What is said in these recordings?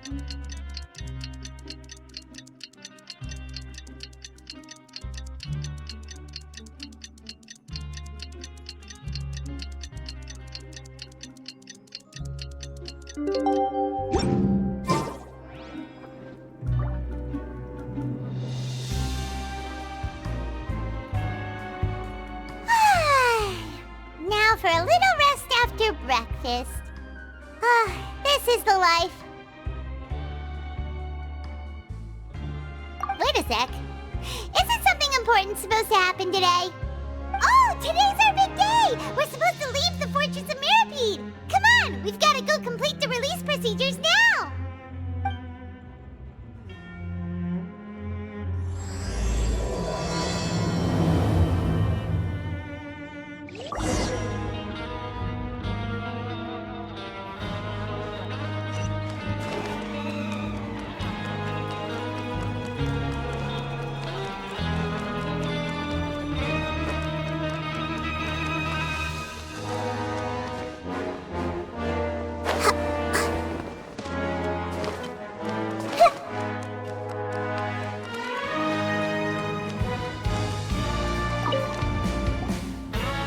Now for a little rest after breakfast. This is the life. Wait a sec. Isn't something important supposed to happen today? Oh, today's our big day! We're supposed to leave the Fortress of Mirapede! Come on, we've got to go complete the release procedures now!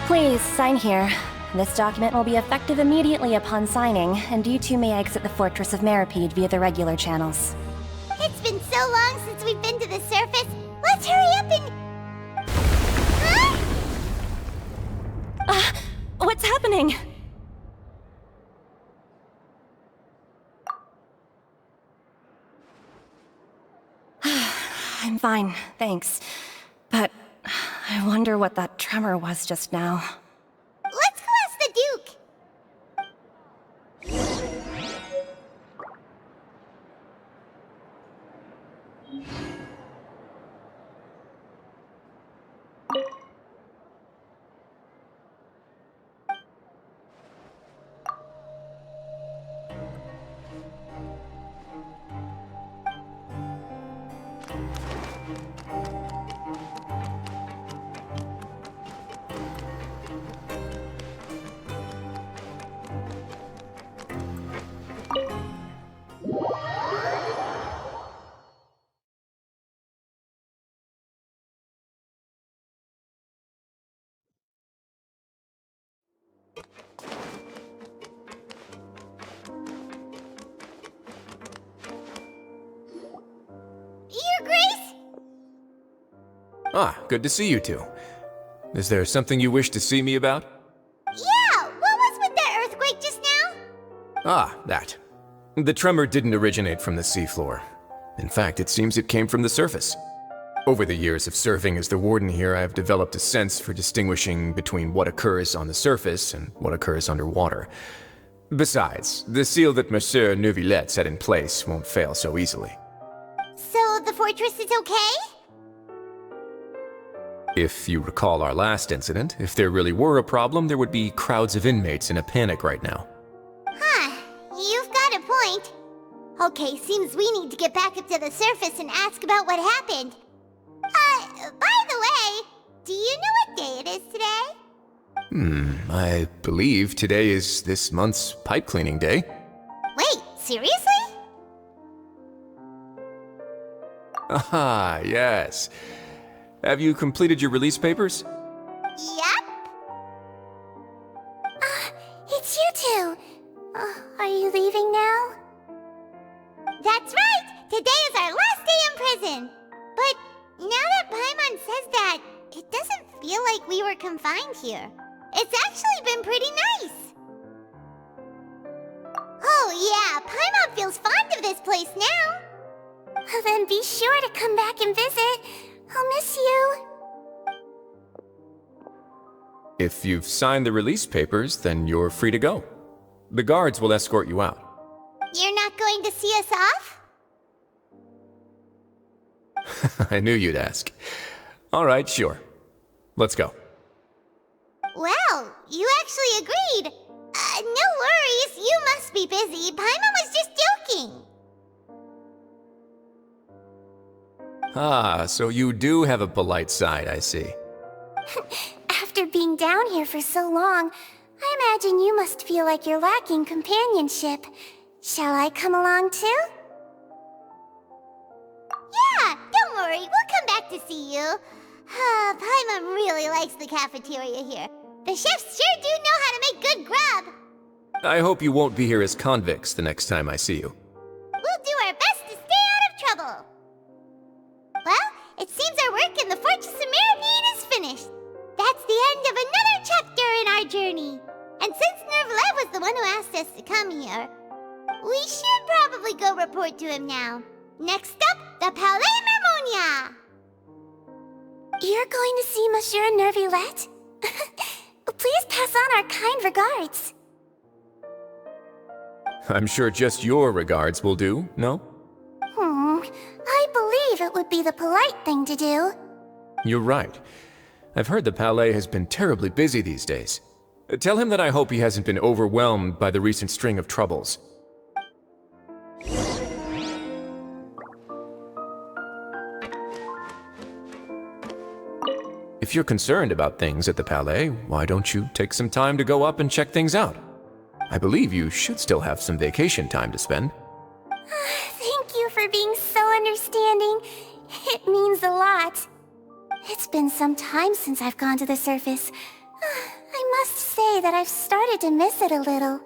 Please, sign here. This document will be effective immediately upon signing, and you two may exit the Fortress of Mirapede via the regular channels. It's been so long since we've been to the surface. Let's hurry up and... Huh? What's happening? I'm fine, thanks. But I wonder what that tremor was just now. Let's go ask the Duke. Your Grace? Ah, good to see you two. Is there something you wish to see me about? Yeah, what was with that earthquake just now? Ah, that. The tremor didn't originate from the seafloor. In fact, it seems it came from the surface. Over the years of serving as the warden here, I have developed a sense for distinguishing between what occurs on the surface and what occurs underwater. Besides, the seal that Monsieur Neuvillette set in place won't fail so easily. So the fortress is okay? If you recall our last incident, if there really were a problem, there would be crowds of inmates in a panic right now. Huh, you've got a point. Okay, seems we need to get back up to the surface and ask about what happened. By the way, do you know what day it is today? I believe today is this month's pipe cleaning day. Wait, seriously? Ah, yes. Have you completed your release papers? Yep. It's you two. Are you leaving now? That's right! Today is our last day in prison! But now that Paimon says that, it doesn't feel like we were confined here. It's actually been pretty nice. Oh yeah, Paimon feels fond of this place now. Then be sure to come back and visit. I'll miss you. If you've signed the release papers, then you're free to go. The guards will escort you out. You're not going to see us off? I knew you'd ask. All right, sure. Let's go. Well, you actually agreed. No worries, you must be busy. Paimon was just joking. Ah, so you do have a polite side, I see. After being down here for so long, I imagine you must feel like you're lacking companionship. Shall I come along too? worry, we'll come back to see you. Paimon really likes the cafeteria here. The chefs sure do know how to make good grub. I hope you won't be here as convicts the next time I see you. We'll do our best to stay out of trouble. Well, it seems our work in the Fortress of Meripede is finished. That's the end of another chapter in our journey. And since Nervlev was the one who asked us to come here, we should probably go report to him now. Next up, the Palais Mermonia. You're going to see Monsieur Nervulette? Please pass on our kind regards. I'm sure just your regards will do, no? I believe it would be the polite thing to do. You're right. I've heard the Palais has been terribly busy these days. Tell him that I hope he hasn't been overwhelmed by the recent string of troubles. If you're concerned about things at the Palais, why don't you take some time to go up and check things out? I believe you should still have some vacation time to spend. Thank you for being so understanding. It means a lot. It's been some time since I've gone to the surface. I must say that I've started to miss it a little.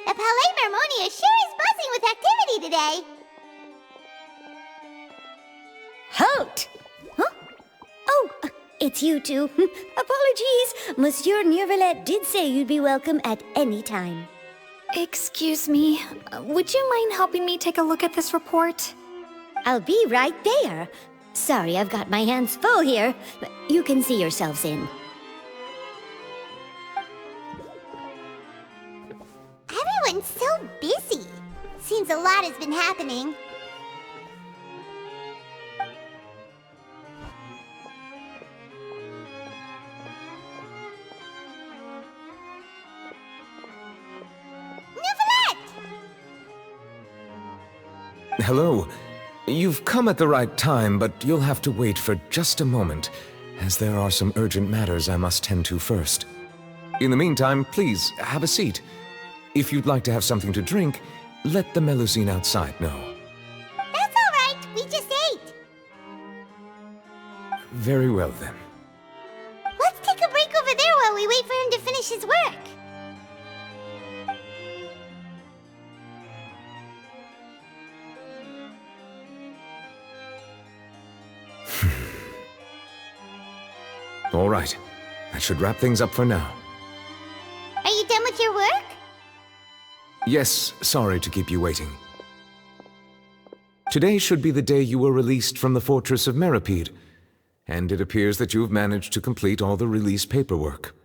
The Palais Mermonia sure is buzzing with activity today. Halt! Huh? Oh, it's you two. Apologies. Monsieur Nervulette did say you'd be welcome at any time. Excuse me, would you mind helping me take a look at this report? I'll be right there. Sorry, I've got my hands full here. You can see yourselves in. Everyone's so busy. Seems a lot has been happening. Hello. You've come at the right time, but you'll have to wait for just a moment, as there are some urgent matters I must tend to first. In the meantime, please, have a seat. If you'd like to have something to drink, let the Melusine outside know. That's all right. We just ate. Very well, then. Let's take a break over there while we wait for him to finish his work. All right. That should wrap things up for now. Are you done with your work? Yes, sorry to keep you waiting. Today should be the day you were released from the Fortress of Meripede, and it appears that you've managed to complete all the release paperwork.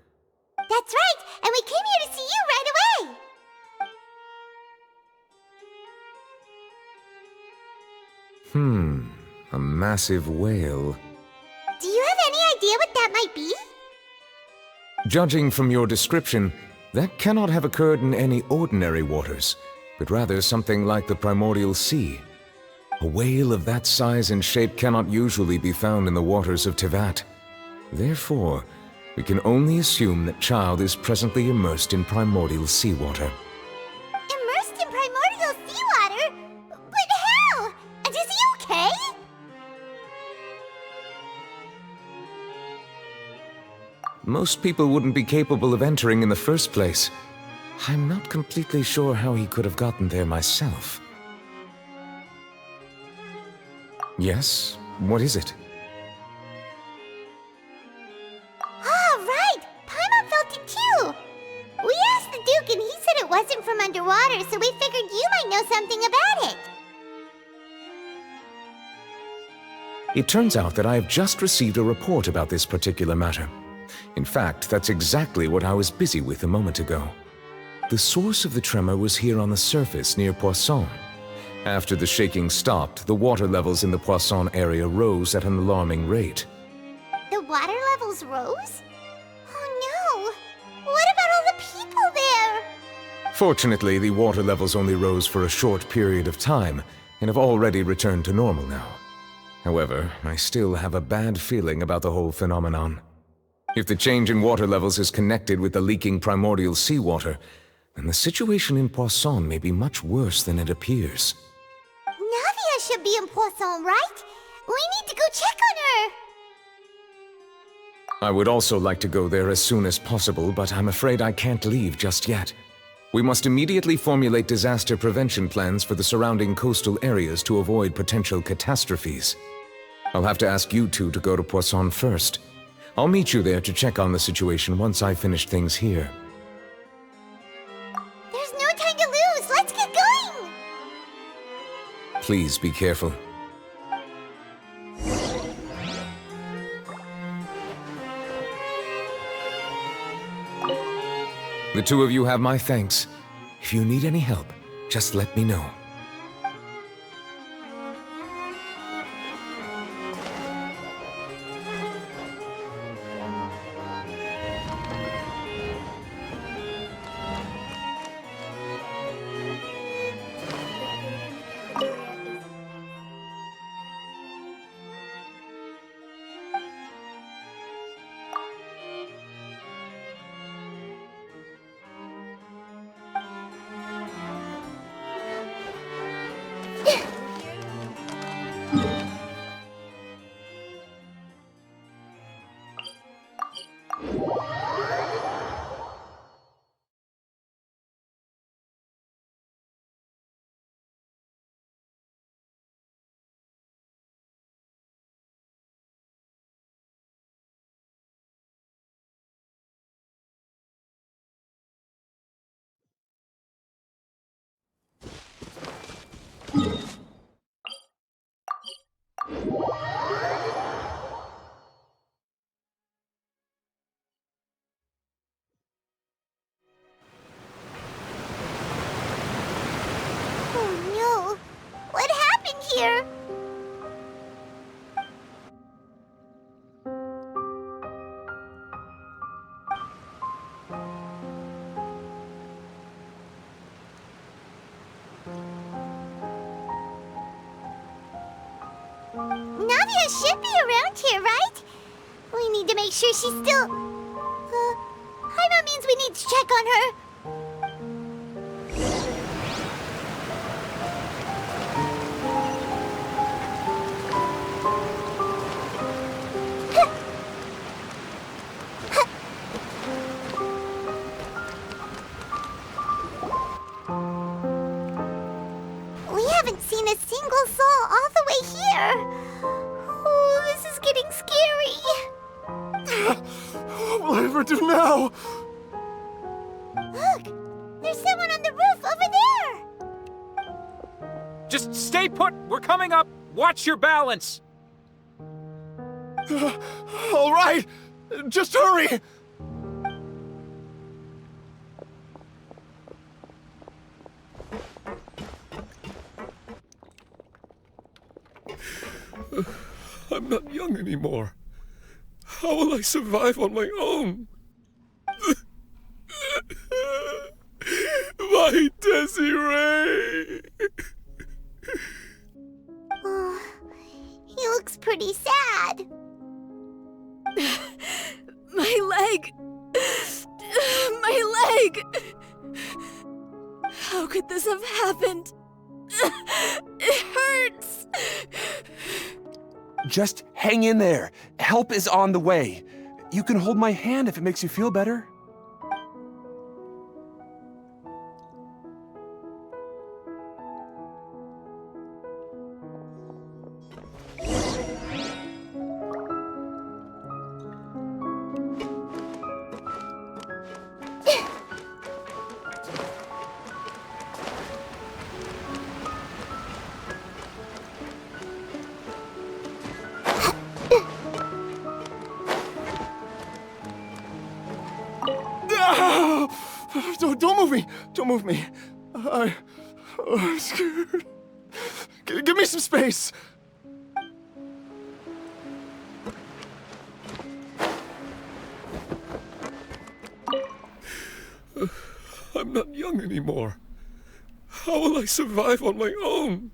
That's right, and we came here to see you right away. A massive whale. Do you have any idea what that might be? Judging from your description, that cannot have occurred in any ordinary waters, but rather something like the primordial sea. A whale of that size and shape cannot usually be found in the waters of Teyvat. Therefore, we can only assume that Child is presently immersed in primordial seawater. Immersed in primordial seawater? But how? And is he okay? Most people wouldn't be capable of entering in the first place. I'm not completely sure how he could have gotten there myself. Yes? What is it? Ah, right! Paimon felt it too! We asked the Duke and he said it wasn't from underwater, so we figured you might know something about it. It turns out that I have just received a report about this particular matter. In fact, that's exactly what I was busy with a moment ago. The source of the tremor was here on the surface near Poisson. After the shaking stopped, the water levels in the Poisson area rose at an alarming rate. The water levels rose? Oh no! What about all the people there? Fortunately, the water levels only rose for a short period of time and have already returned to normal now. However, I still have a bad feeling about the whole phenomenon. If the change in water levels is connected with the leaking primordial seawater, then the situation in Poisson may be much worse than it appears. Navia should be in Poisson, right? We need to go check on her! I would also like to go there as soon as possible, but I'm afraid I can't leave just yet. We must immediately formulate disaster prevention plans for the surrounding coastal areas to avoid potential catastrophes. I'll have to ask you two to go to Poisson first. I'll meet you there to check on the situation once I finish things here. There's no time to lose! Let's get going! Please be careful. The two of you have my thanks. If you need any help, just let me know. Oh no! What happened here? Navia should be around here, right? We need to make sure she's still... Paimon means we need to check on her. We haven't seen a single soul all the way here. Oh, this is getting scary. What will I ever do now? Look, there's someone on the roof over there. Just stay put! We're coming up! Watch your balance! All right, just hurry! I'm not young anymore. How will I survive on my own? My Desiree! Oh, he looks pretty sad. My leg! My leg! How could this have happened? It hurts! Just hang in there. Help is on the way. You can hold my hand if it makes you feel better. Don't move me! Don't move me! I'm scared. Give me some space! I'm not young anymore. How will I survive on my own?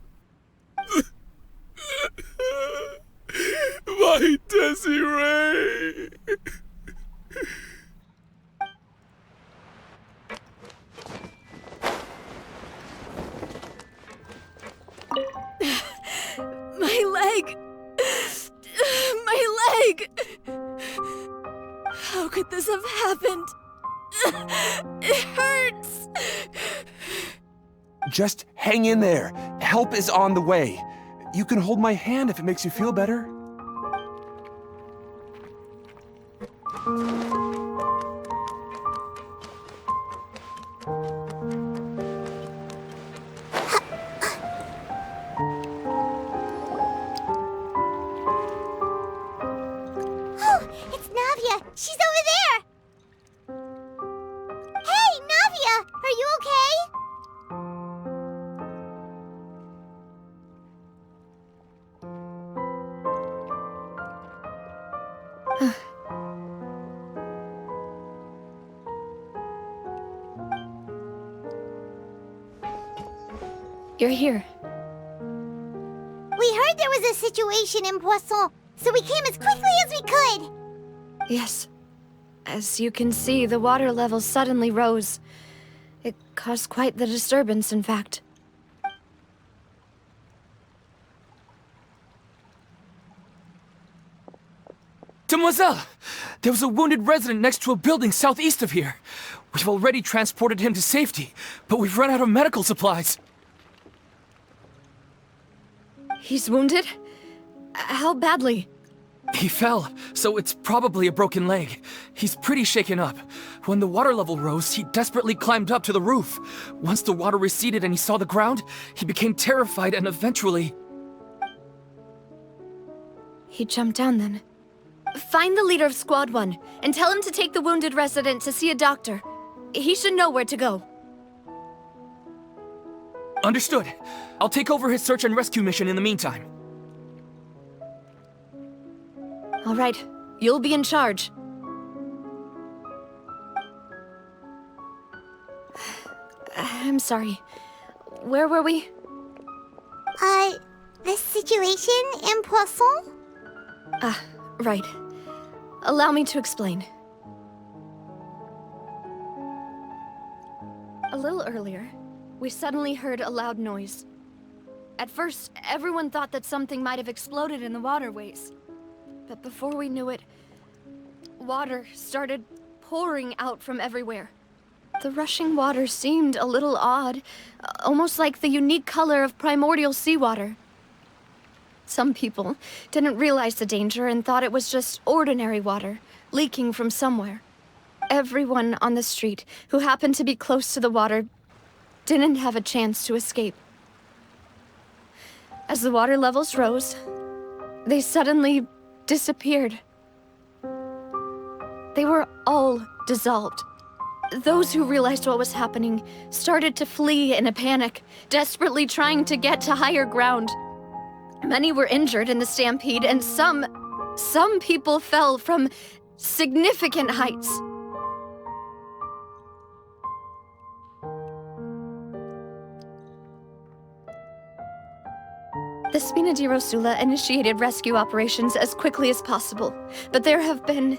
My Desiree! My leg! My leg! How could this have happened? It hurts! Just hang in there. Help is on the way. You can hold my hand if it makes you feel better. Oh, it's Navia! She's over there! Hey, Navia! Are you okay? You're here. We heard there was a situation in Poisson, so we came as quickly as we could! Yes. As you can see, the water level suddenly rose. It caused quite the disturbance, in fact. Demoiselle! There was a wounded resident next to a building southeast of here. We've already transported him to safety, but we've run out of medical supplies. He's wounded? How badly? He fell, so it's probably a broken leg. He's pretty shaken up. When the water level rose, he desperately climbed up to the roof. Once the water receded and he saw the ground, he became terrified and eventually... He jumped down then. Find the leader of Squad 1 and tell him to take the wounded resident to see a doctor. He should know where to go. Understood. I'll take over his search and rescue mission in the meantime. All right, you'll be in charge. I'm sorry. Where were we? The situation in Poisson? Ah, right. Allow me to explain. A little earlier, we suddenly heard a loud noise. At first, everyone thought that something might have exploded in the waterways. But before we knew it, water started pouring out from everywhere. The rushing water seemed a little odd, almost like the unique color of primordial seawater. Some people didn't realize the danger and thought it was just ordinary water, leaking from somewhere. Everyone on the street who happened to be close to the water didn't have a chance to escape. As the water levels rose, they suddenly disappeared. They were all dissolved. Those who realized what was happening started to flee in a panic, desperately trying to get to higher ground. Many were injured in the stampede, and some people fell from significant heights. The Spina di Rosula initiated rescue operations as quickly as possible, but there have been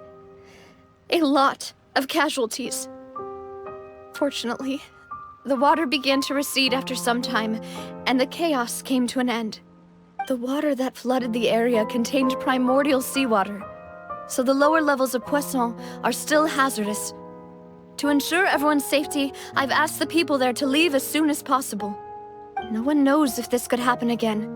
a lot of casualties. Fortunately, the water began to recede after some time, and the chaos came to an end. The water that flooded the area contained primordial seawater, so the lower levels of Poisson are still hazardous. To ensure everyone's safety, I've asked the people there to leave as soon as possible. No one knows if this could happen again.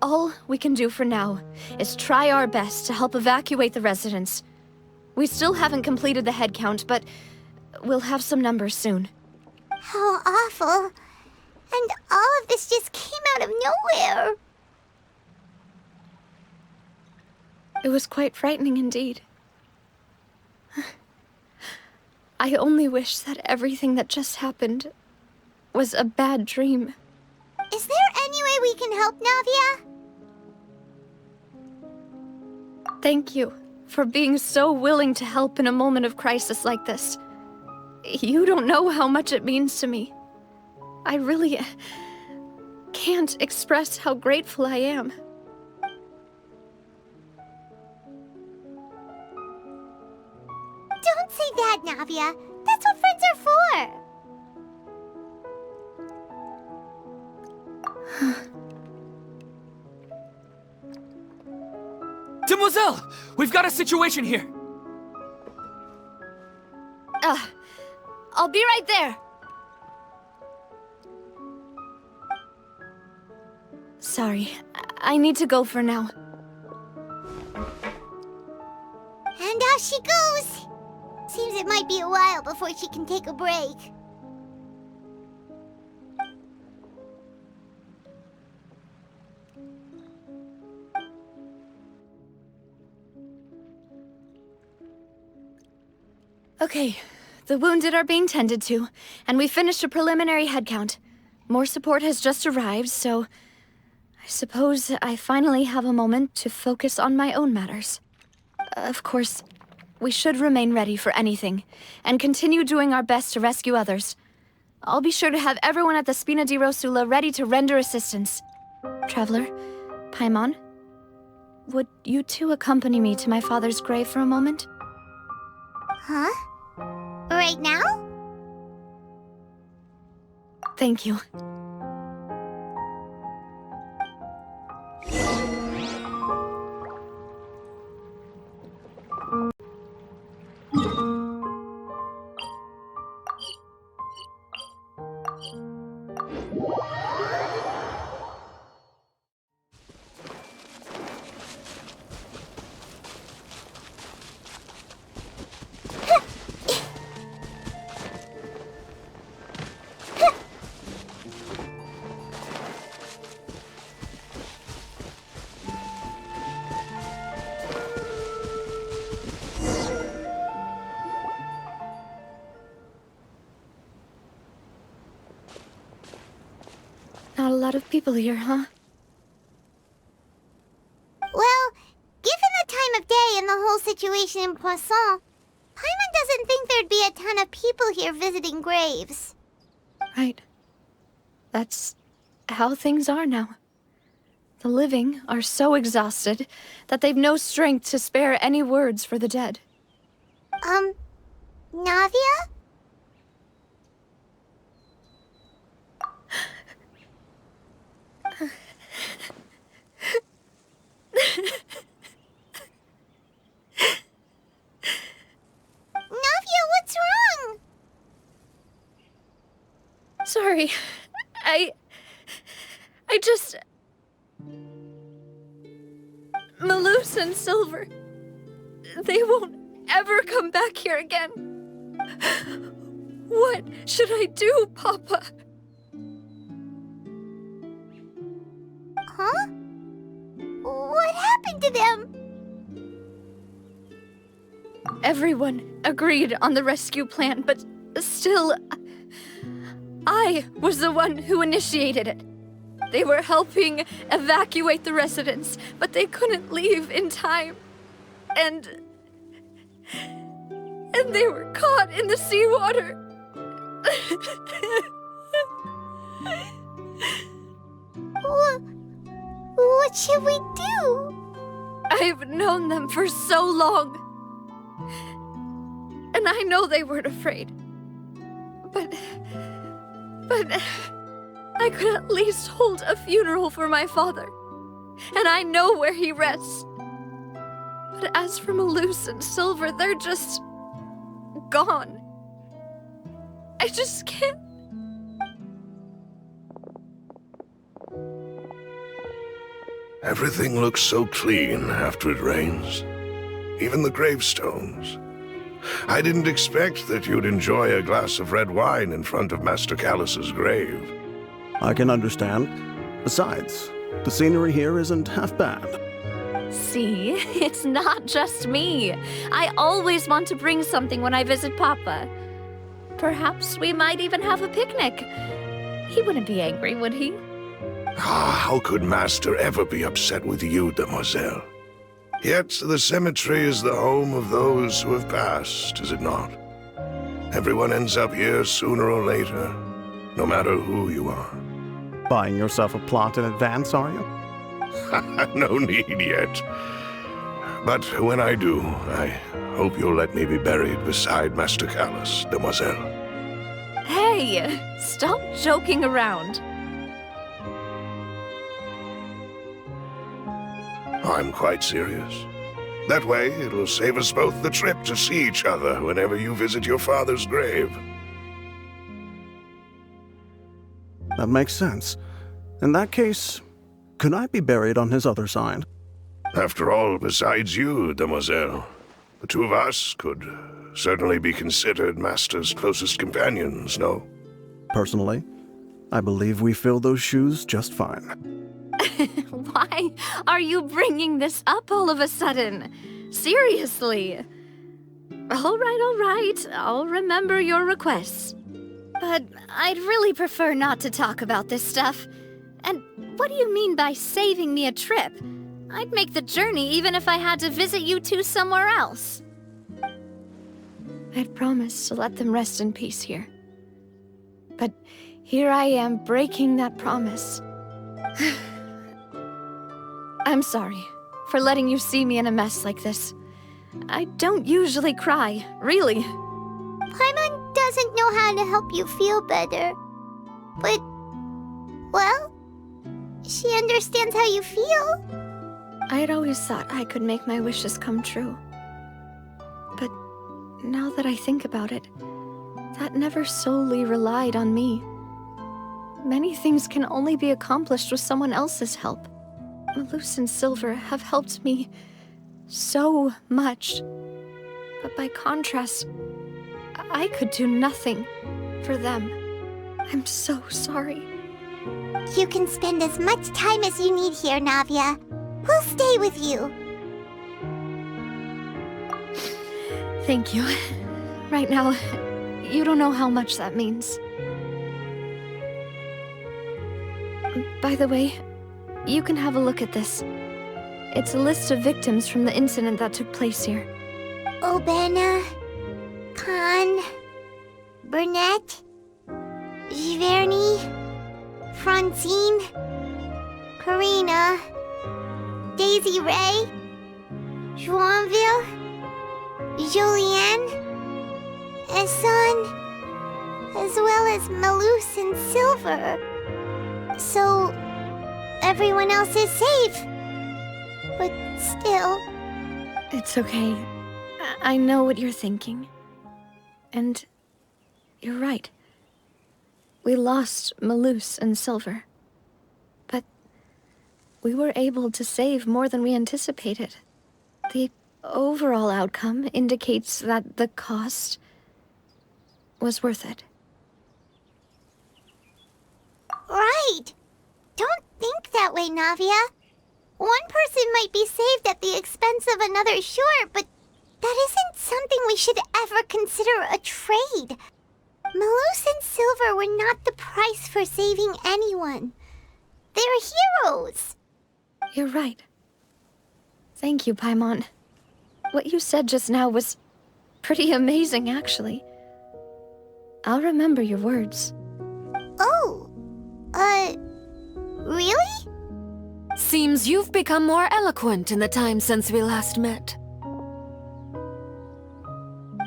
All we can do for now is try our best to help evacuate the residents. We still haven't completed the head count, but we'll have some numbers soon. How awful. And all of this just came out of nowhere. It was quite frightening indeed. I only wish that everything that just happened was a bad dream. Is there any way we can help, Navia? Thank you for being so willing to help in a moment of crisis like this. You don't know how much it means to me. I really can't express how grateful I am. Don't say that, Navia. That's what friends are for. Demoiselle! We've got a situation here! I'll be right there. Sorry, I need to go for now. And off she goes. Seems it might be a while before she can take a break. Okay, the wounded are being tended to, and we finished a preliminary head count. More support has just arrived, so I suppose I finally have a moment to focus on my own matters. Of course, we should remain ready for anything, and continue doing our best to rescue others. I'll be sure to have everyone at the Spina di Rosula ready to render assistance. Traveler, Paimon, would you two accompany me to my father's grave for a moment? Huh? Right now? Thank you. Not a lot of people here, huh? Well, given the time of day and the whole situation in Poisson, Paimon doesn't think there'd be a ton of people here visiting graves. Right. That's how things are now. The living are so exhausted that they've no strength to spare any words for the dead. Navia? Navia, what's wrong? Sorry. I just... Malus and Silver... They won't ever come back here again. What should I do, Papa? Huh? What happened to them? Everyone agreed on the rescue plan, but still... I was the one who initiated it. They were helping evacuate the residents, but they couldn't leave in time. And they were caught in the seawater. What should we do? I've known them for so long. And I know they weren't afraid. But I could at least hold a funeral for my father. And I know where he rests. But as for Malus and Silver, they're just... gone. I just can't... Everything looks so clean after it rains. Even the gravestones. I didn't expect that you'd enjoy a glass of red wine in front of Master Callus's grave. I can understand. Besides, the scenery here isn't half bad. See, it's not just me. I always want to bring something when I visit Papa. perhaps we might even have a picnic. He wouldn't be angry, would he? How could Master ever be upset with you, demoiselle? Yet the cemetery is the home of those who have passed, is it not? Everyone ends up here sooner or later, no matter who you are. Buying yourself a plot in advance, are you? No need yet. But when I do, I hope you'll let me be buried beside Master Callus, demoiselle. Hey, stop joking around. I'm quite serious. That way, it'll save us both the trip to see each other whenever you visit your father's grave. That makes sense. In that case, could I be buried on his other side? After all, besides you, demoiselle, the two of us could certainly be considered Master's closest companions, no? Personally, I believe we fill those shoes just fine. Why are you bringing this up all of a sudden? Seriously. All right. I'll remember your requests. But I'd really prefer not to talk about this stuff. And what do you mean by saving me a trip? I'd make the journey even if I had to visit you two somewhere else. I'd promised to let them rest in peace here. But here I am breaking that promise. I'm sorry for letting you see me in a mess like this. I don't usually cry, really. Paimon doesn't know how to help you feel better. But, well, she understands how you feel. I had always thought I could make my wishes come true. But now that I think about it, that never solely relied on me. Many things can only be accomplished with someone else's help. Malus and Silver have helped me so much. But by contrast, I could do nothing for them. I'm so sorry. You can spend as much time as you need here, Navia. We'll stay with you. Thank you. Right now, you don't know how much that means. By the way, you can have a look at this. It's a list of victims from the incident that took place here. Obena, Khan, Burnett, Giverny, Francine, Karina, Daisy Ray, Joinville, Julianne, Esson, as well as Malus and Silver. So, everyone else is safe. But still... It's okay. I know what you're thinking. And you're right. We lost Malus and Silver. But we were able to save more than we anticipated. The overall outcome indicates that the cost was worth it. Right! Don't think that way, Navia. One person might be saved at the expense of another, sure, but that isn't something we should ever consider a trade. Malus and Silver were not the price for saving anyone. They're heroes. You're right. Thank you, Paimon. What you said just now was pretty amazing, actually. I'll remember your words. Oh, really? Seems you've become more eloquent in the time since we last met.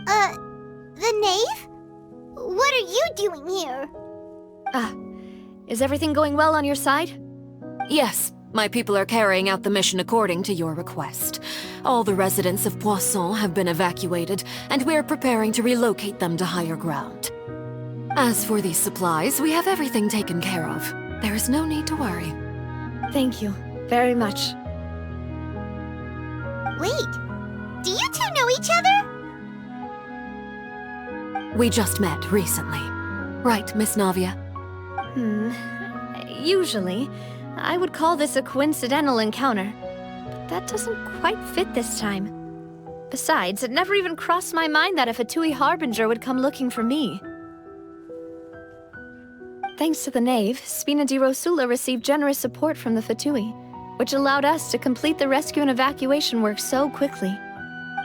The knave? What are you doing here? Is everything going well on your side? Yes, my people are carrying out the mission according to your request. All the residents of Poisson have been evacuated, and we're preparing to relocate them to higher ground. As for these supplies, we have everything taken care of. There is no need to worry. Thank you very much. Wait, do you two know each other? We just met recently. Right, Miss Navia? Usually, I would call this a coincidental encounter. But that doesn't quite fit this time. Besides, it never even crossed my mind that a Fatui Harbinger would come looking for me. Thanks to the Knave, Spina di Rosula received generous support from the Fatui, which allowed us to complete the rescue and evacuation work so quickly.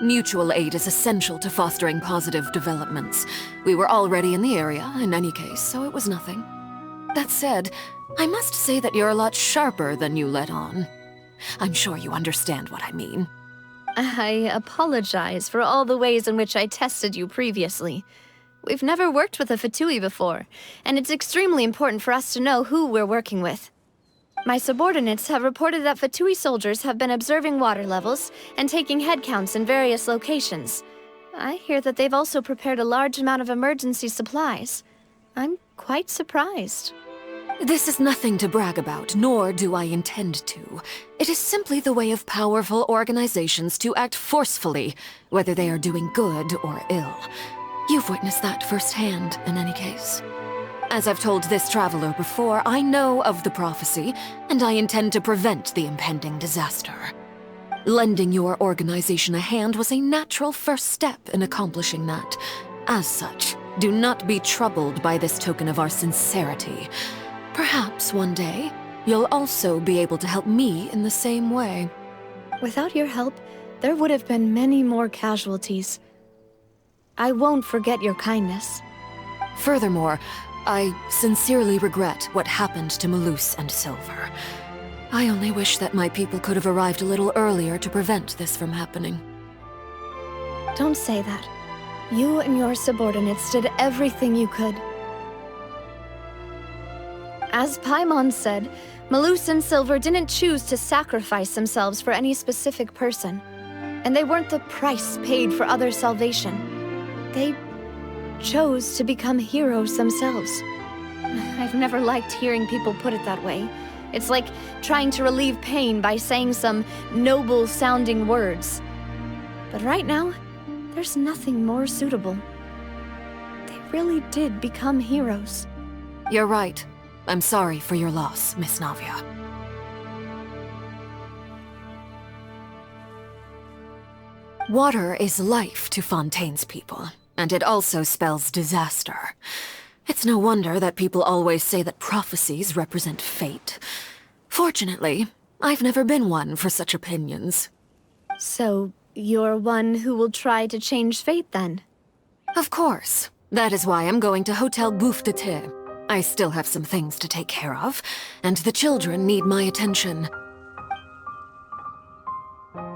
Mutual aid is essential to fostering positive developments. We were already in the area, in any case, so it was nothing. That said, I must say that you're a lot sharper than you let on. I'm sure you understand what I mean. I apologize for all the ways in which I tested you previously. We've never worked with a Fatui before, and it's extremely important for us to know who we're working with. My subordinates have reported that Fatui soldiers have been observing water levels and taking head counts in various locations. I hear that they've also prepared a large amount of emergency supplies. I'm quite surprised. This is nothing to brag about, nor do I intend to. It is simply the way of powerful organizations to act forcefully, whether they are doing good or ill. You've witnessed that firsthand, in any case. As I've told this traveler before, I know of the prophecy, and I intend to prevent the impending disaster. Lending your organization a hand was a natural first step in accomplishing that. As such, do not be troubled by this token of our sincerity. Perhaps one day, you'll also be able to help me in the same way. Without your help, there would have been many more casualties. I won't forget your kindness. Furthermore, I sincerely regret what happened to Malus and Silver. I only wish that my people could have arrived a little earlier to prevent this from happening. Don't say that. You and your subordinates did everything you could. As Paimon said, Malus and Silver didn't choose to sacrifice themselves for any specific person. And they weren't the price paid for other salvation. They chose to become heroes themselves. I've never liked hearing people put it that way. It's like trying to relieve pain by saying some noble-sounding words. But right now, there's nothing more suitable. They really did become heroes. You're right. I'm sorry for your loss, Miss Navia. Water is life to Fontaine's people, and it also spells disaster. It's no wonder that people always say that prophecies represent fate. Fortunately, I've never been one for such opinions. So, you're one who will try to change fate, then? Of course. That is why I'm going to Hotel Bouffe de Thé. I still have some things to take care of, and the children need my attention.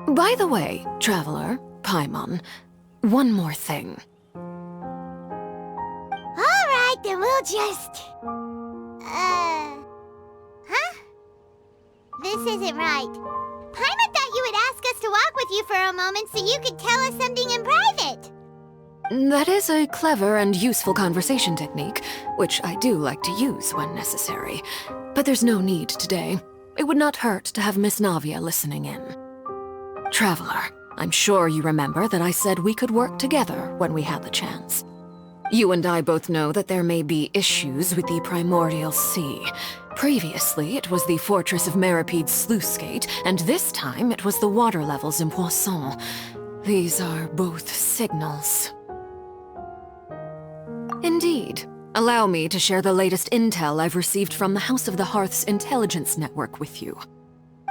By the way, traveler, Paimon, one more thing. Alright, then we'll just... Huh? This isn't right. Paimon thought you would ask us to walk with you for a moment so you could tell us something in private. That is a clever and useful conversation technique, which I do like to use when necessary. But there's no need today. It would not hurt to have Miss Navia listening in. Traveler, I'm sure you remember that I said we could work together when we had the chance. You and I both know that there may be issues with the Primordial Sea. Previously, it was the fortress of Maripede's sluice gate, and this time it was the water levels in Poisson. These are both signals. Indeed. Allow me to share the latest intel I've received from the House of the Hearth's intelligence network with you.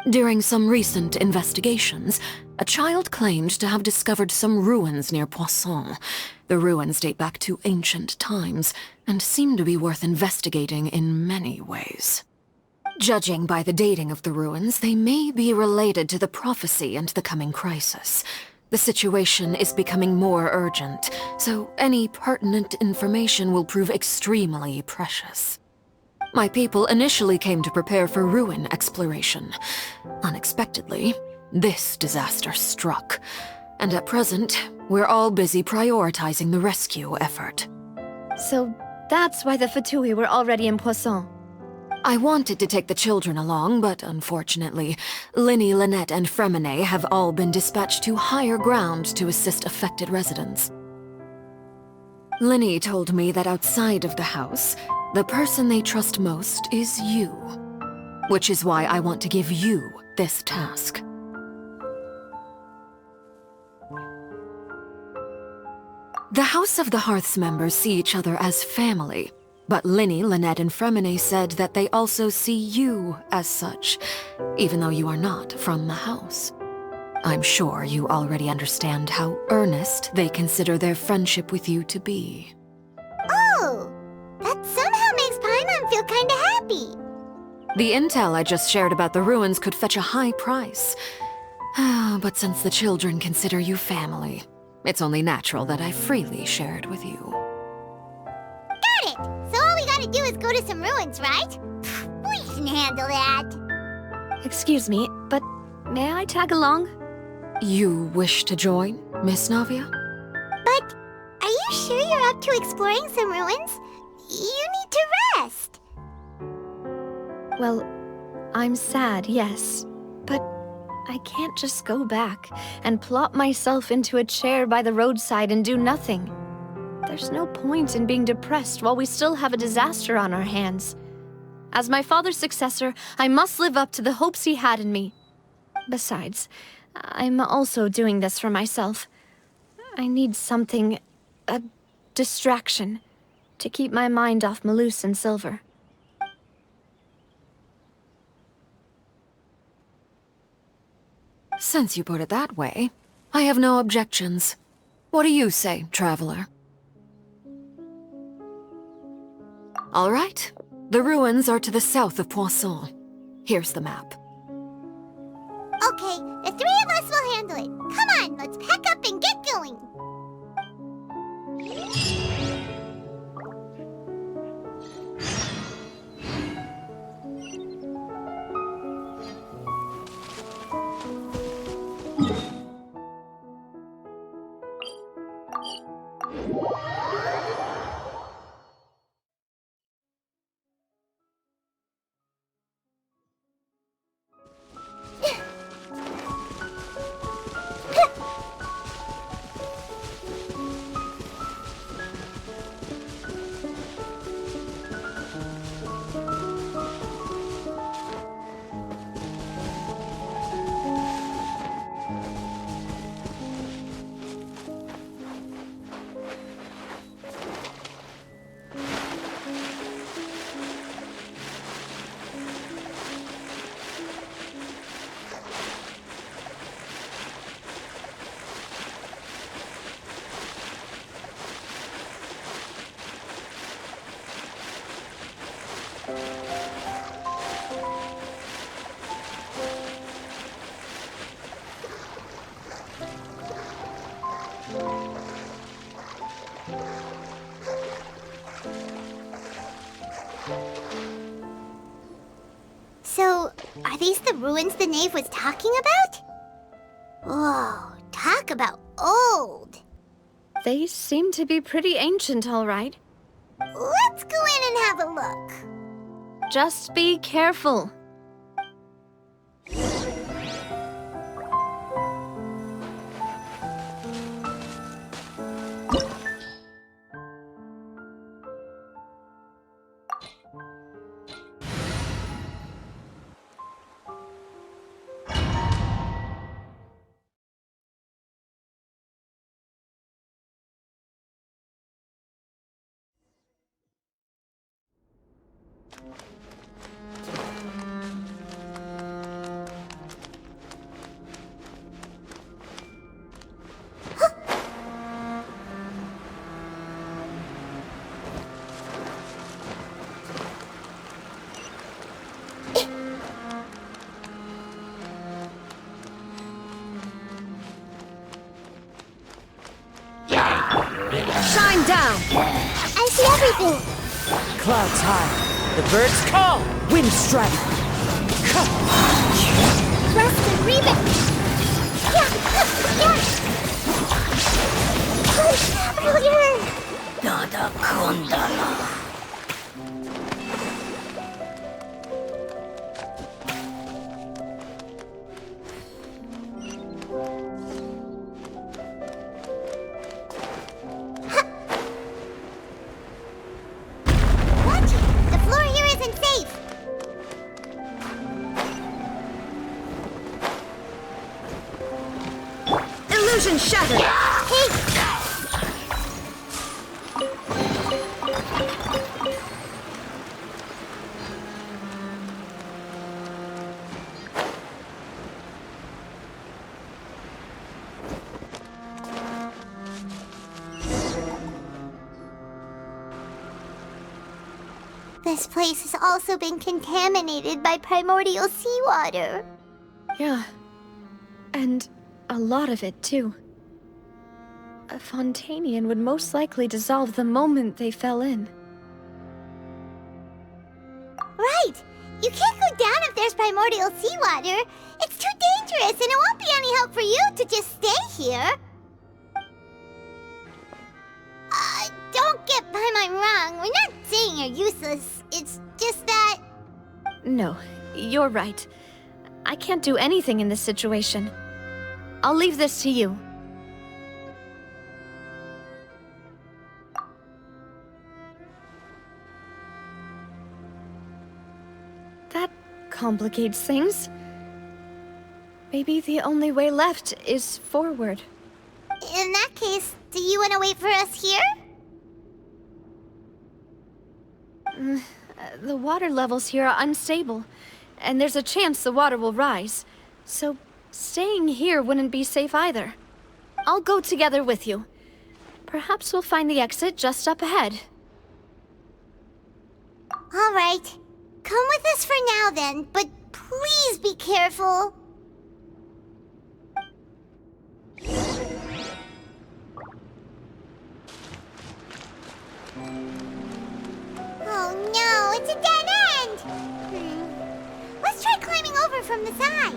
During some recent investigations, a child claimed to have discovered some ruins near Poisson. The ruins date back to ancient times, and seem to be worth investigating in many ways. Judging by the dating of the ruins, they may be related to the prophecy and the coming crisis. The situation is becoming more urgent, so any pertinent information will prove extremely precious. My people initially came to prepare for ruin exploration. Unexpectedly, this disaster struck, and at present, we're all busy prioritizing the rescue effort. So that's why the Fatui were already in Poisson. I wanted to take the children along, but unfortunately, Linny, Lynette, and Fremine have all been dispatched to higher ground to assist affected residents. Linny told me that outside of the house, the person they trust most is you. Which is why I want to give you this task. The House of the Hearth's members see each other as family, But Linny, Lynette, and Fremine said that they also see you as such, even though you are not from the house. I'm sure you already understand how earnest they consider their friendship with you to be. Oh, that somehow makes Paimon feel kinda happy. The intel I just shared about the ruins could fetch a high price. But since the children consider you family, it's only natural that I freely share it with you. Got it! So all we gotta do is go to some ruins, right? We can handle that. Excuse me, but may I tag along? You wish to join, Miss Navia? But are you sure you're up to exploring some ruins? You need to rest. Well, I'm sad, yes, but I can't just go back and plop myself into a chair by the roadside and do nothing. There's no point in being depressed while we still have a disaster on our hands. As my father's successor, I must live up to the hopes he had in me. Besides, I'm also doing this for myself. I need something, a distraction, to keep my mind off Malus and Silver. Since you put it that way, I have no objections. What do you say, traveler? All right. The ruins are to the south of Poisson. Here's the map. Okay, the three of us will handle it. Come on, let's pack up and get going. So, are these the ruins the knave was talking about? Whoa, talk about old. They seem to be pretty ancient, all right. Let's go in and have a look. Just be careful. Shine down! I see everything! Clouds high. The birds call! Wind strike! Thrust and rebound! Yeah! Nada Kundala. Shattered! Hey! This place has also been contaminated by primordial seawater. Yeah. And a lot of it, too. A Fontanian would most likely dissolve the moment they fell in. Right! You can't go down if there's primordial seawater. It's too dangerous, and it won't be any help for you to just stay here. Don't get Paimon wrong. We're not saying you're useless. It's just that... No, you're right. I can't do anything in this situation. I'll leave this to you. That complicates things. Maybe the only way left is forward. In that case, do you want to wait for us here? The water levels here are unstable, and there's a chance the water will rise. So, staying here wouldn't be safe either. I'll go together with you. Perhaps we'll find the exit just up ahead. All right. Come with us for now then, but please be careful. Oh no, it's a dead end! Let's try climbing over from the side.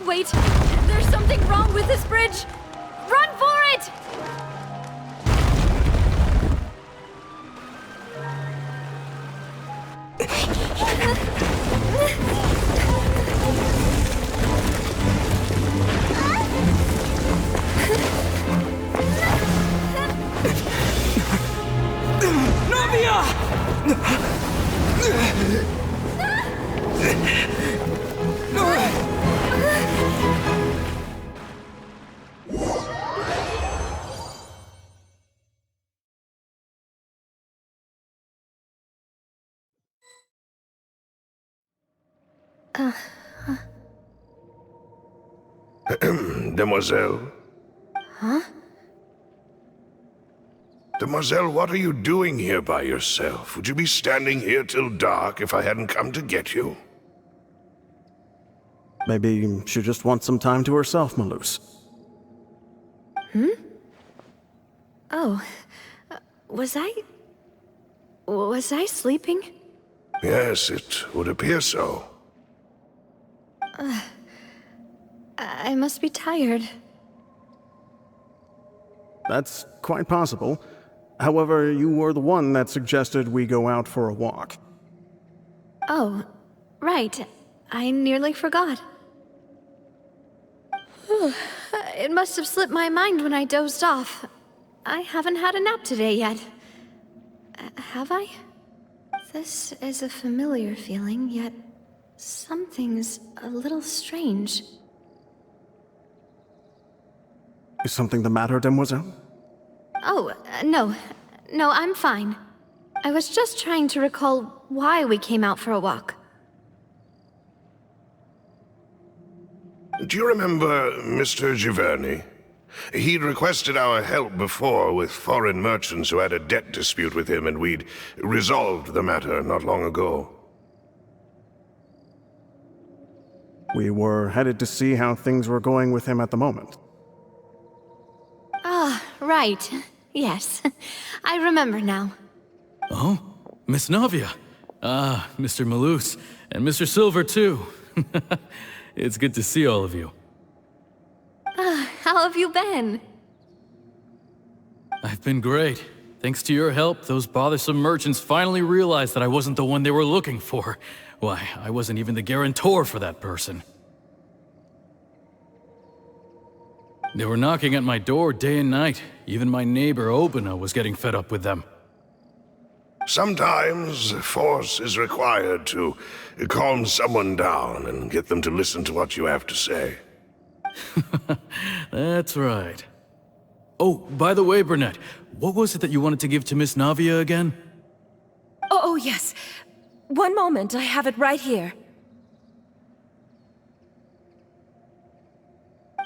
Wait! There's something wrong with this bridge! Run for it! Demoiselle? Huh? Demoiselle, what are you doing here by yourself? Would you be standing here till dark if I hadn't come to get you? Maybe she just wants some time to herself, Malus. Hmm? Oh. Was I sleeping? Yes, it would appear so. I must be tired. That's quite possible. However, you were the one that suggested we go out for a walk. Oh, right. I nearly forgot. It must have slipped my mind when I dozed off. I haven't had a nap today yet. Have I? This is a familiar feeling, yet something's a little strange. Is something the matter, Demoiselle? Oh, no. No, I'm fine. I was just trying to recall why we came out for a walk. Do you remember Mr. Giverny? He'd requested our help before with foreign merchants who had a debt dispute with him, and we'd resolved the matter not long ago. We were headed to see how things were going with him at the moment. Ah, right. Yes. I remember now. Oh, Miss Navia. Ah, Mr. Malus. And Mr. Silver, too. It's good to see all of you. How have you been? I've been great. Thanks to your help, those bothersome merchants finally realized that I wasn't the one they were looking for. Why, I wasn't even the guarantor for that person. They were knocking at my door day and night. Even my neighbor, Obina, was getting fed up with them. Sometimes force is required to calm someone down and get them to listen to what you have to say. That's right. Oh, by the way, Burnett, what was it that you wanted to give to Miss Navia again? Oh, yes. One moment, I have it right here.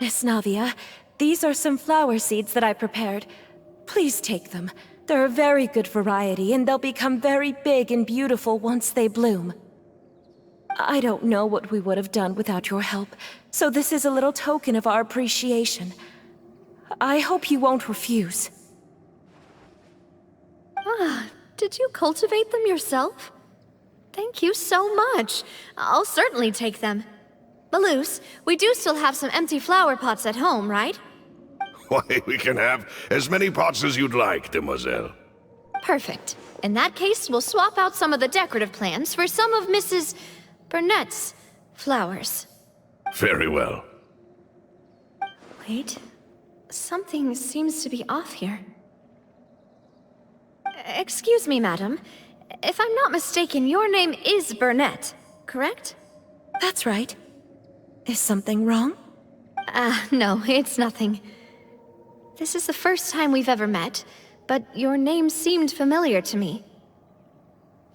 Miss Navia, these are some flower seeds that I prepared. Please take them. They're a very good variety, and they'll become very big and beautiful once they bloom. I don't know what we would have done without your help, so this is a little token of our appreciation. I hope you won't refuse. Ah, did you cultivate them yourself? Thank you so much. I'll certainly take them. Malus, we do still have some empty flower pots at home, right? Why, we can have as many pots as you'd like, demoiselle. Perfect. In that case, we'll swap out some of the decorative plants for some of Mrs. Burnett's flowers. Very well. Wait. Something seems to be off here. Excuse me, madam. If I'm not mistaken, your name is Burnett, correct? That's right. Is something wrong? No, it's nothing. This is the first time we've ever met, but your name seemed familiar to me.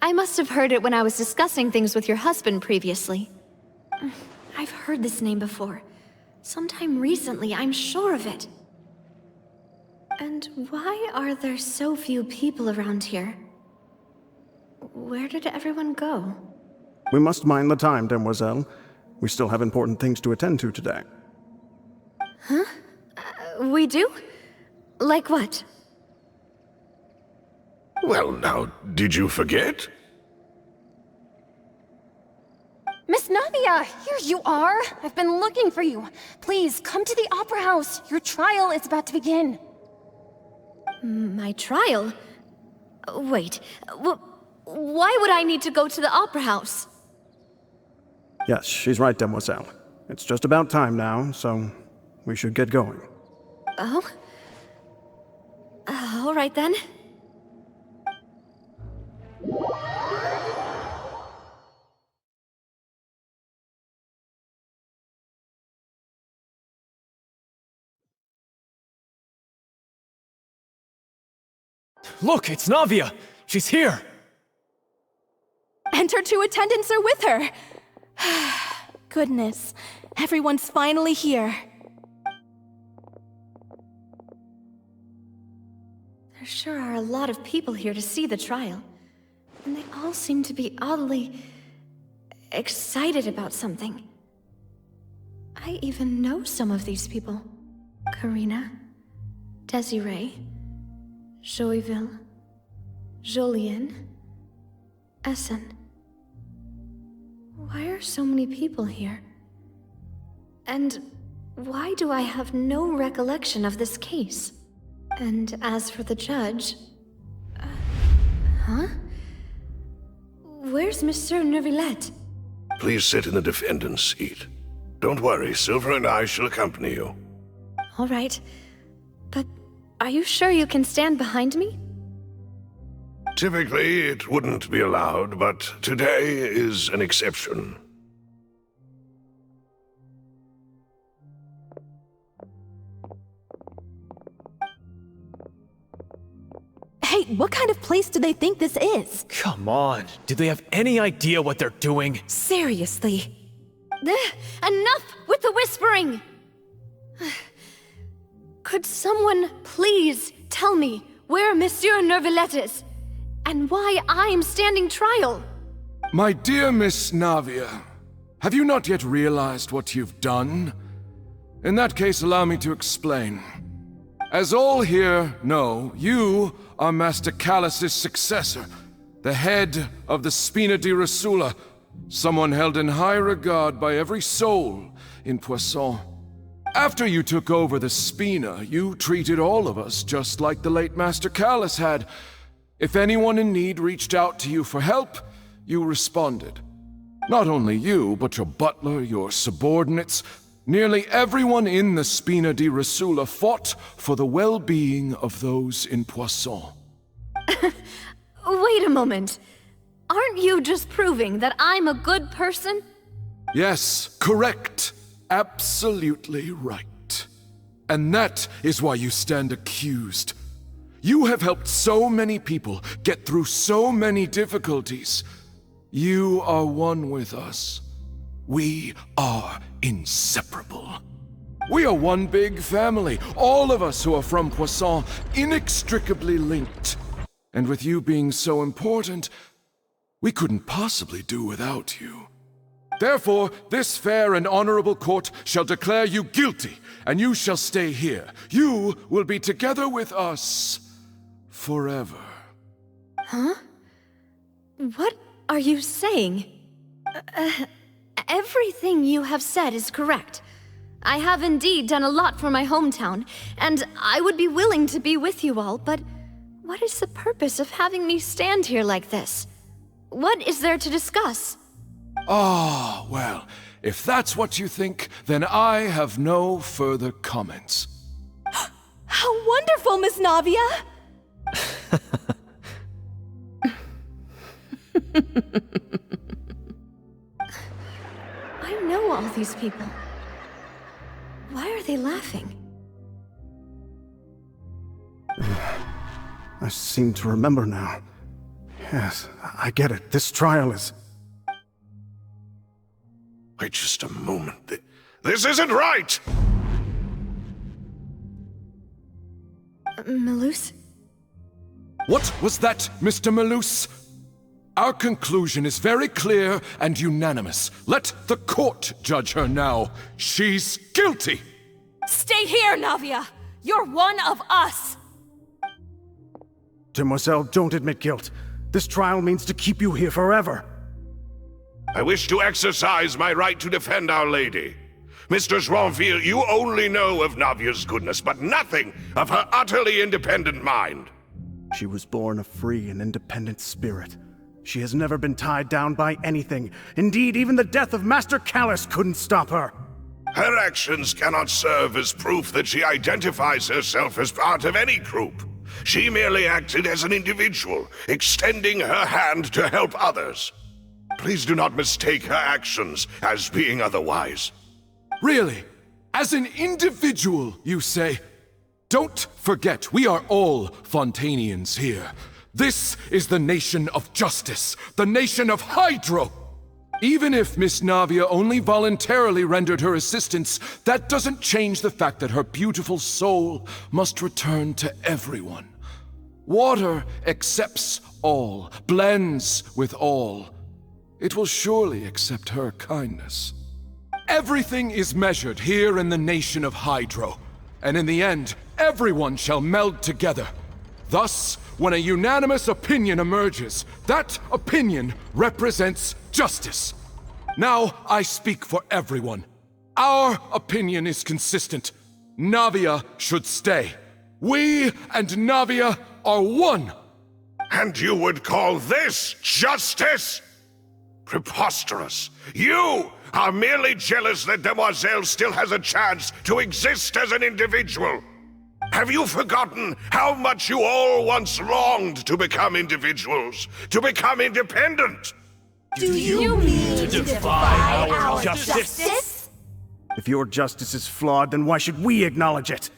I must have heard it when I was discussing things with your husband previously. I've heard this name before. Sometime recently, I'm sure of it. And why are there so few people around here? Where did everyone go? We must mind the time, demoiselle. We still have important things to attend to today. Huh? We do? Like what? Well, now, did you forget? Miss Navia, here you are! I've been looking for you. Please, come to the Opera House. Your trial is about to begin. My trial? Wait, why would I need to go to the Opera House? Yes, she's right, demoiselle. It's just about time now, so we should get going. Oh? All right then. Look, it's Navia! She's here! And her two attendants are with her! Goodness, everyone's finally here. There sure are a lot of people here to see the trial. And they all seem to be oddly excited about something. I even know some of these people. Karina, Desiree, Joyville, Jolien, Essen. Why are so many people here? And why do I have no recollection of this case? And as for the judge... huh? Where's Monsieur Neuvillette? Please sit in the defendant's seat. Don't worry, Silver and I shall accompany you. All right. But are you sure you can stand behind me? Typically, it wouldn't be allowed, but today is an exception. Hey, what kind of place do they think this is? Come on, do they have any idea what they're doing? Seriously. Enough with the whispering! Could someone please tell me where Monsieur Neuvillette is? And why I'm standing trial? My dear Miss Navia, Have you not yet realized what you've done? In that case, allow me to explain. As all here know, you are Master Callus's successor, the head of the Spina di Rasula, someone held in high regard by every soul in Poisson. After you took over the Spina, you treated all of us just like the late Master Callus had. If anyone in need reached out to you for help, you responded. Not only you, but your butler, your subordinates, nearly everyone in the Spina di Rasula fought for the well-being of those in Poisson. Wait a moment. Aren't you just proving that I'm a good person? Yes, correct. Absolutely right. And that is why you stand accused. You have helped so many people get through so many difficulties. You are one with us. We are inseparable. We are one big family, all of us who are from Poisson, inextricably linked. And with you being so important, we couldn't possibly do without you. Therefore, this fair and honorable court shall declare you guilty, and you shall stay here. You will be together with us forever. Huh? What are you saying? Everything you have said is correct. I have indeed done a lot for my hometown, and I would be willing to be with you all, but what is the purpose of having me stand here like this? What is there to discuss? Ah, well, if that's what you think, then I have no further comments. How wonderful, Miss Navia! I know all these people. Why are they laughing? I seem to remember now. Yes, I get it. This trial is... Wait just a moment. This isn't right! Malus? What was that, Mr. Malus? Our conclusion is very clear and unanimous. Let the court judge her now. She's guilty! Stay here, Navia! You're one of us! Demoiselle, don't admit guilt. This trial means to keep you here forever. I wish to exercise my right to defend Our Lady. Mr. Joinville, you only know of Navia's goodness, but nothing of her utterly independent mind. She was born a free and independent spirit. She has never been tied down by anything. Indeed, even the death of Master Callus couldn't stop her. Her actions cannot serve as proof that she identifies herself as part of any group. She merely acted as an individual, extending her hand to help others. Please do not mistake her actions as being otherwise. Really? As an individual, you say? Don't forget, we are all Fontanians here. This is the nation of justice, the nation of Hydro! Even if Miss Navia only voluntarily rendered her assistance, that doesn't change the fact that her beautiful soul must return to everyone. Water accepts all, blends with all. It will surely accept her kindness. Everything is measured here in the nation of Hydro, and in the end, everyone shall meld together. Thus, when a unanimous opinion emerges, that opinion represents justice. Now I speak for everyone. Our opinion is consistent. Navia should stay. We and Navia are one. And you would call this justice? Preposterous. You are merely jealous that Demoiselle still has a chance to exist as an individual. Have you forgotten how much you all once longed to become individuals, to become independent? Do you mean to defy our justice? If your justice is flawed, then why should we acknowledge it?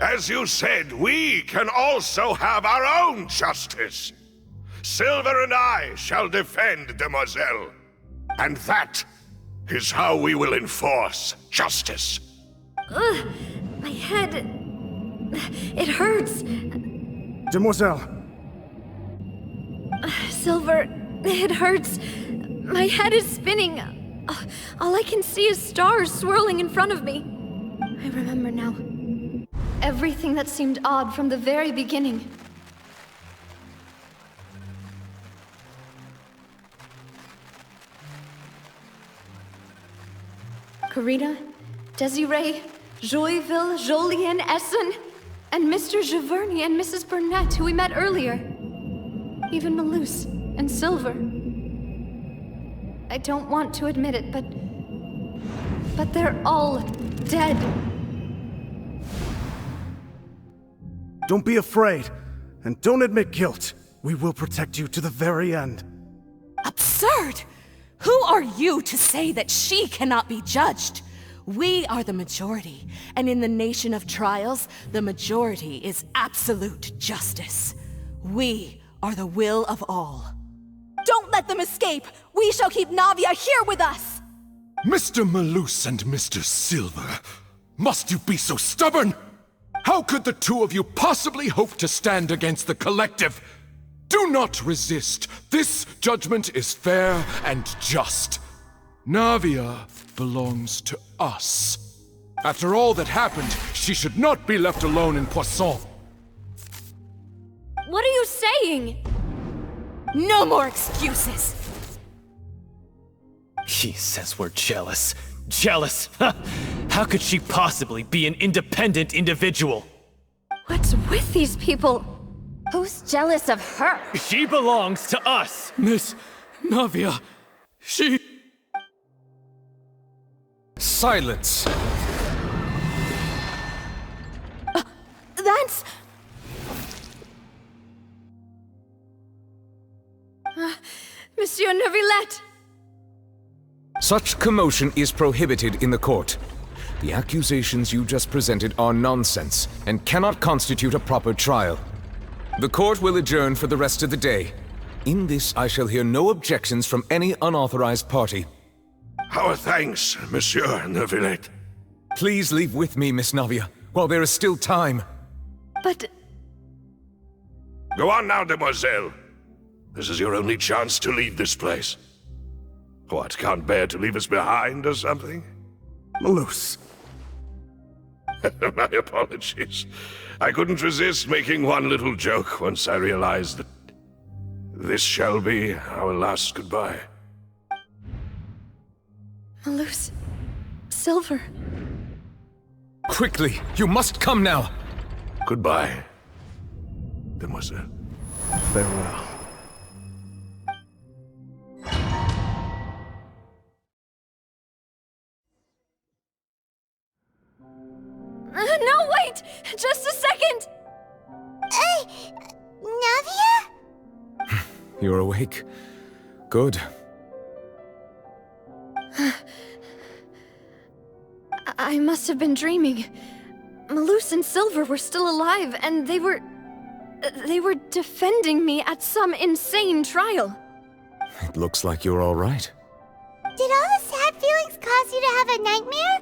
As you said, we can also have our own justice. Silver and I shall defend Demoiselle. And that is how we will enforce justice. Ugh, my head... it hurts. Demoiselle! Silver, it hurts. My head is spinning. All I can see is stars swirling in front of me. I remember now. Everything that seemed odd from the very beginning. Karina, Desiree, Joyville, Jolien, Essen, and Mr. Giverny and Mrs. Burnett, who we met earlier. Even Malus and Silver. I don't want to admit it, but they're all dead. Don't be afraid, and don't admit guilt. We will protect you to the very end. Absurd! Who are you to say that she cannot be judged? We are the majority, and in the nation of trials, the majority is absolute justice. We are the will of all. Don't let them escape! We shall keep Navia here with us! Mr. Malus and Mr. Silver, must you be so stubborn? How could the two of you possibly hope to stand against the collective? Do not resist. This judgment is fair and just. Navia belongs to us. After all that happened, she should not be left alone in Poisson. What are you saying? No more excuses! He says we're jealous. Jealous? How could she possibly be an independent individual? What's with these people? Who's jealous of her? She belongs to us! Miss Navia, she... Silence! That's... Monsieur Neuvillette! Such commotion is prohibited in the court. The accusations you just presented are nonsense and cannot constitute a proper trial. The court will adjourn for the rest of the day. In this, I shall hear no objections from any unauthorized party. Our thanks, Monsieur Neuvillette. Please leave with me, Miss Navia, while there is still time. But... Go on now, demoiselle. This is your only chance to leave this place. What, can't bear to leave us behind or something? Malus. My apologies. I couldn't resist making one little joke once I realized that this shall be our last goodbye. Malus... Silver... Quickly! You must come now! Goodbye, demoiselle. Farewell. No, wait! Just a second! Navia? You're awake. Good. I must have been dreaming. Malus and Silver were still alive, and they were defending me at some insane trial. It looks like you're all right. Did all the sad feelings cause you to have a nightmare?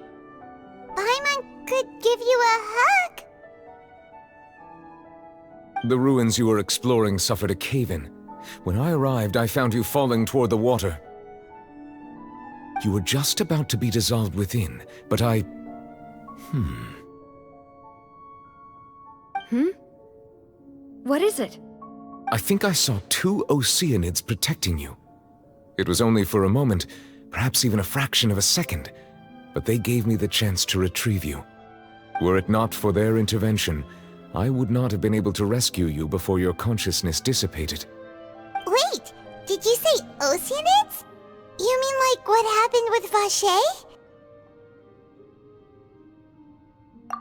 Paimon could give you a hug. The ruins you were exploring suffered a cave-in. When I arrived, I found you falling toward the water. You were just about to be dissolved within, but I... What is it? I think I saw 2 Oceanids protecting you. It was only for a moment, perhaps even a fraction of a second, but they gave me the chance to retrieve you. Were it not for their intervention, I would not have been able to rescue you before your consciousness dissipated. Wait, did you say Oceanids? You mean like what happened with Vache?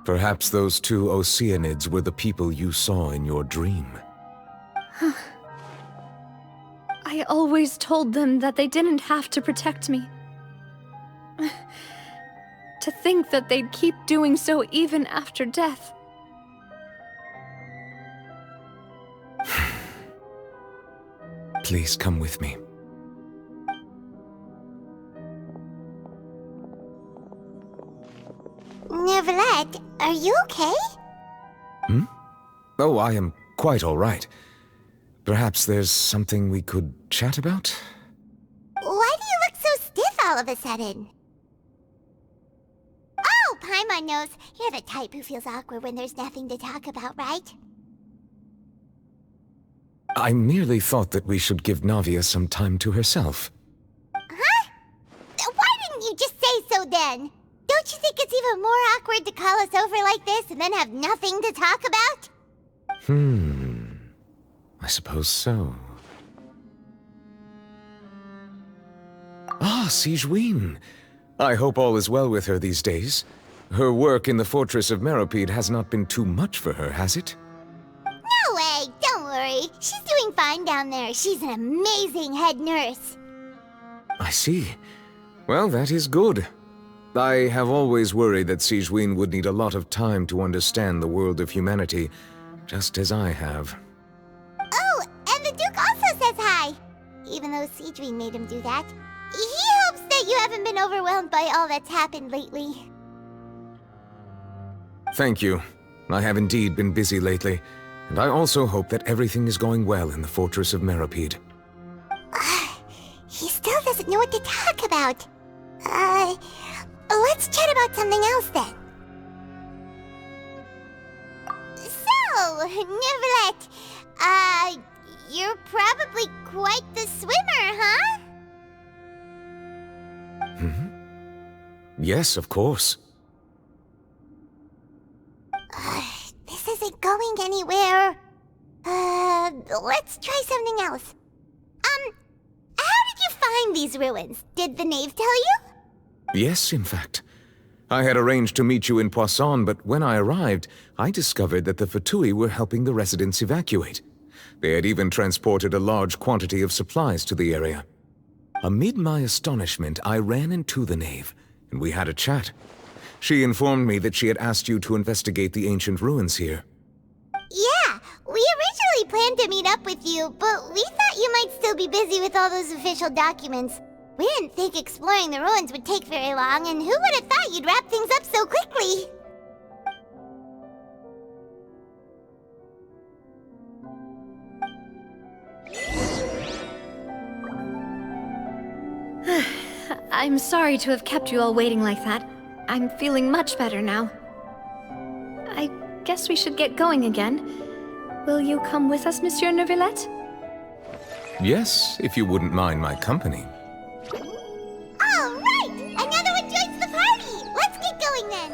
Perhaps those 2 Oceanids were the people you saw in your dream. I always told them that they didn't have to protect me. To think that they'd keep doing so even after death. Please come with me. Neuvillette, are you okay? Oh, I am quite all right. Perhaps there's something we could chat about? Why do you look so stiff all of a sudden? Oh, Paimon knows. You're the type who feels awkward when there's nothing to talk about, right? I merely thought that we should give Navia some time to herself. Huh? Why didn't you just say so then? Don't you think it's even more awkward to call us over like this and then have nothing to talk about? I suppose so. Ah, Sigewinne. I hope all is well with her these days. Her work in the fortress of Meropide has not been too much for her, has it? No way! Don't worry. She's doing fine down there. She's an amazing head nurse. I see. Well, that is good. I have always worried that Sigewinne would need a lot of time to understand the world of humanity, just as I have. Oh, and the Duke also says hi! Even though Sigewinne made him do that. He hopes that you haven't been overwhelmed by all that's happened lately. Thank you. I have indeed been busy lately, and I also hope that everything is going well in the fortress of Meropide. He still doesn't know what to talk about. Let's chat about something else then. So, Neverlet, you're probably quite the swimmer, huh? Yes, of course. This isn't going anywhere. Let's try something else. How did you find these ruins? Did the knave tell you? Yes, in fact. I had arranged to meet you in Poisson, but when I arrived, I discovered that the Fatui were helping the residents evacuate. They had even transported a large quantity of supplies to the area. Amid my astonishment, I ran into the knave, and we had a chat. She informed me that she had asked you to investigate the ancient ruins here. Yeah, we originally planned to meet up with you, but we thought you might still be busy with all those official documents. We didn't think exploring the ruins would take very long, and who would have thought you'd wrap things up so quickly? I'm sorry to have kept you all waiting like that. I'm feeling much better now. I guess we should get going again. Will you come with us, Monsieur Neuvillette? Yes, if you wouldn't mind my company. All right! Another one joins the party! Let's get going then!